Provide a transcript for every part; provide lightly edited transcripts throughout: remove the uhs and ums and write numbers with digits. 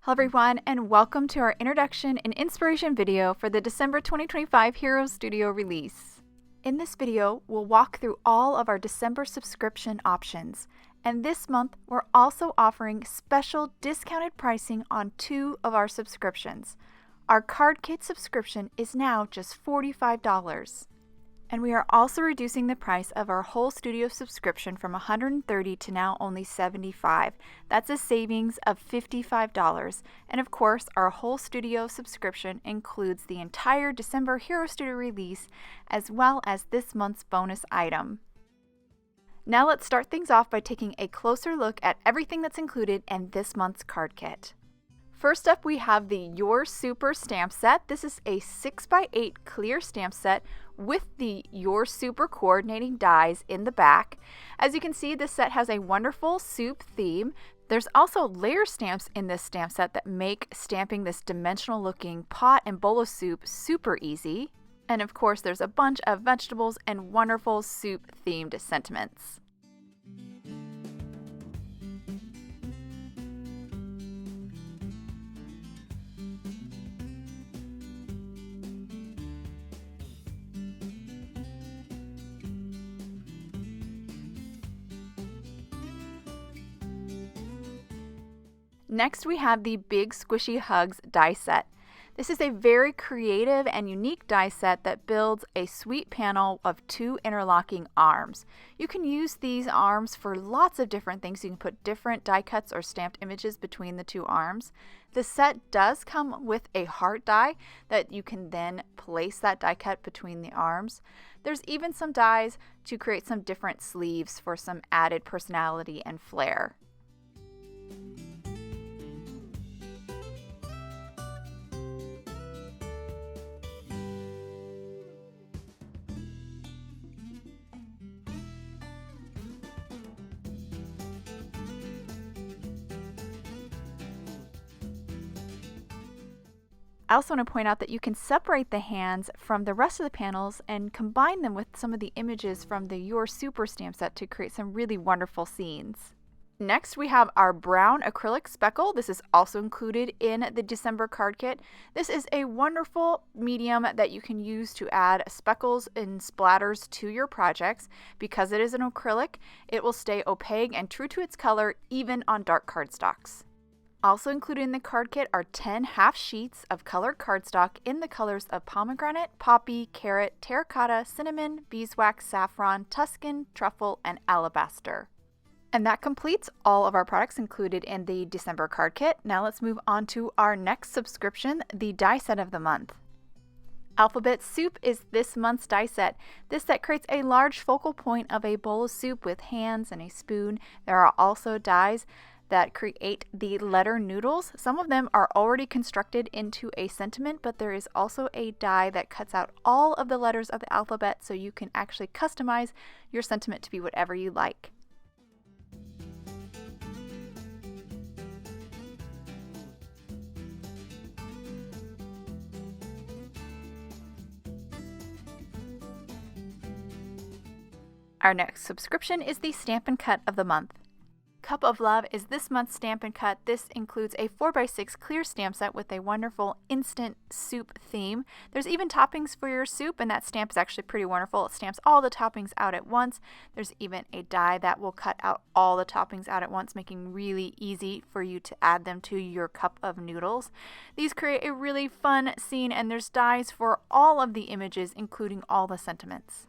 Hello everyone, and welcome to our introduction and inspiration video for the December 2025 Hero Studio release. In this video, we'll walk through all of our December subscription options, and this month we're also offering special discounted pricing on 2 of our subscriptions. Our card kit subscription is now just $45. And we are also reducing the price of our whole studio subscription from $130 to now only $75. That's a savings of $55. And of course, our whole studio subscription includes the entire December Hero Studio release, as well as this month's bonus item. Now let's start things off by taking a closer look at everything that's included in this month's card kit. First up, we have the Your Super stamp set. This is a 6x8 clear stamp set with the Your Super coordinating dies in the back. As you can see, this set has a wonderful soup theme. There's also layer stamps in this stamp set that make stamping this dimensional looking pot and bowl of soup super easy. And of course, there's a bunch of vegetables and wonderful soup themed sentiments. Next, we have the Big Squishy Hugs die set. This is a very creative and unique die set that builds a sweet panel of 2 interlocking arms. You can use these arms for lots of different things. You can put different die cuts or stamped images between the 2 arms. The set does come with a heart die that you can then place that die cut between the arms. There's even some dies to create some different sleeves for some added personality and flair. I also want to point out that you can separate the hands from the rest of the panels and combine them with some of the images from the Your Super stamp set to create some really wonderful scenes. Next, we have our brown acrylic speckle. This is also included in the December card kit. This is a wonderful medium that you can use to add speckles and splatters to your projects. Because it is an acrylic, it will stay opaque and true to its color even on dark cardstocks. Also included in the card kit are 10 half sheets of colored cardstock in the colors of pomegranate, poppy, carrot, terracotta, cinnamon, beeswax, saffron, Tuscan, truffle, and alabaster. And that completes all of our products included in the December card kit. Now let's move on to our next subscription, the die set of the month. Alphabet Soup is this month's die set. This set creates a large focal point of a bowl of soup with hands and a spoon. There are also dies that create the letter noodles. Some of them are already constructed into a sentiment, but there is also a die that cuts out all of the letters of the alphabet so you can actually customize your sentiment to be whatever you like. Our next subscription is the Stampin' Cut of the month. Cup of Love is this month's Stampin' Cut. This includes a 4x6 clear stamp set with a wonderful instant soup theme. There's even toppings for your soup, and that stamp is actually pretty wonderful. It stamps all the toppings out at once. There's even a die that will cut out all the toppings out at once, making really easy for you to add them to your cup of noodles. These create a really fun scene, and there's dies for all of the images, including all the sentiments.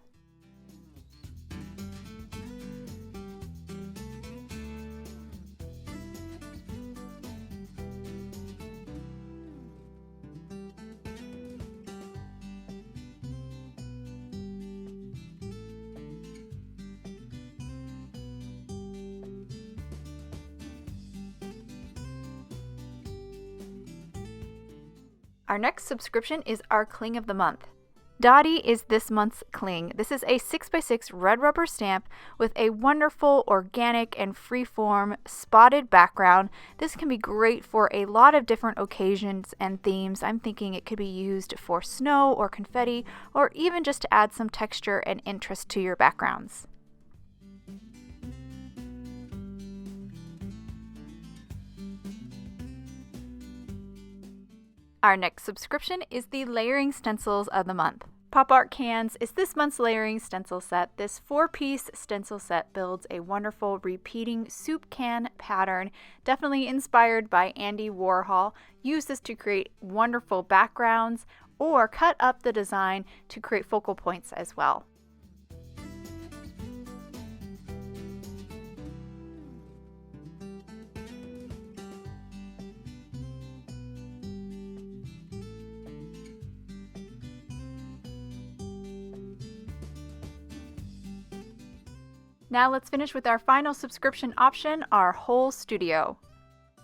Our next subscription is our Cling of the month. Dotty is this month's cling. This is a 6x6 red rubber stamp with a wonderful organic and freeform spotted background. This can be great for a lot of different occasions and themes. I'm thinking it could be used for snow or confetti, or even just to add some texture and interest to your backgrounds. Our next subscription is the Layering Stencils of the Month. Pop Art Cans is this month's layering stencil set. This 4-piece stencil set builds a wonderful repeating soup can pattern, definitely inspired by Andy Warhol. Use this to create wonderful backgrounds or cut up the design to create focal points as well. Now let's finish with our final subscription option, our whole studio.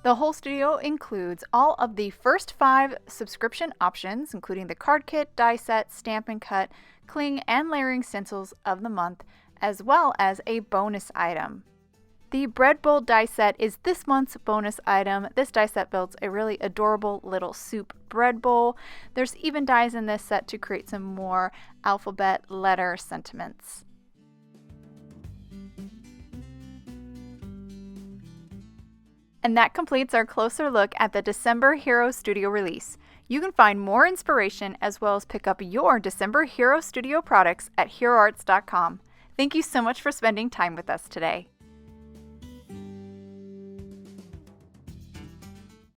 The whole studio includes all of the first 5 subscription options, including the card kit, die set, stamp and cut, cling, and layering stencils of the month, as well as a bonus item. The bread bowl die set is this month's bonus item. This die set builds a really adorable little soup bread bowl. There's even dies in this set to create some more alphabet letter sentiments. And that completes our closer look at the December Hero Studio release. You can find more inspiration as well as pick up your December Hero Studio products at heroarts.com. Thank you so much for spending time with us today.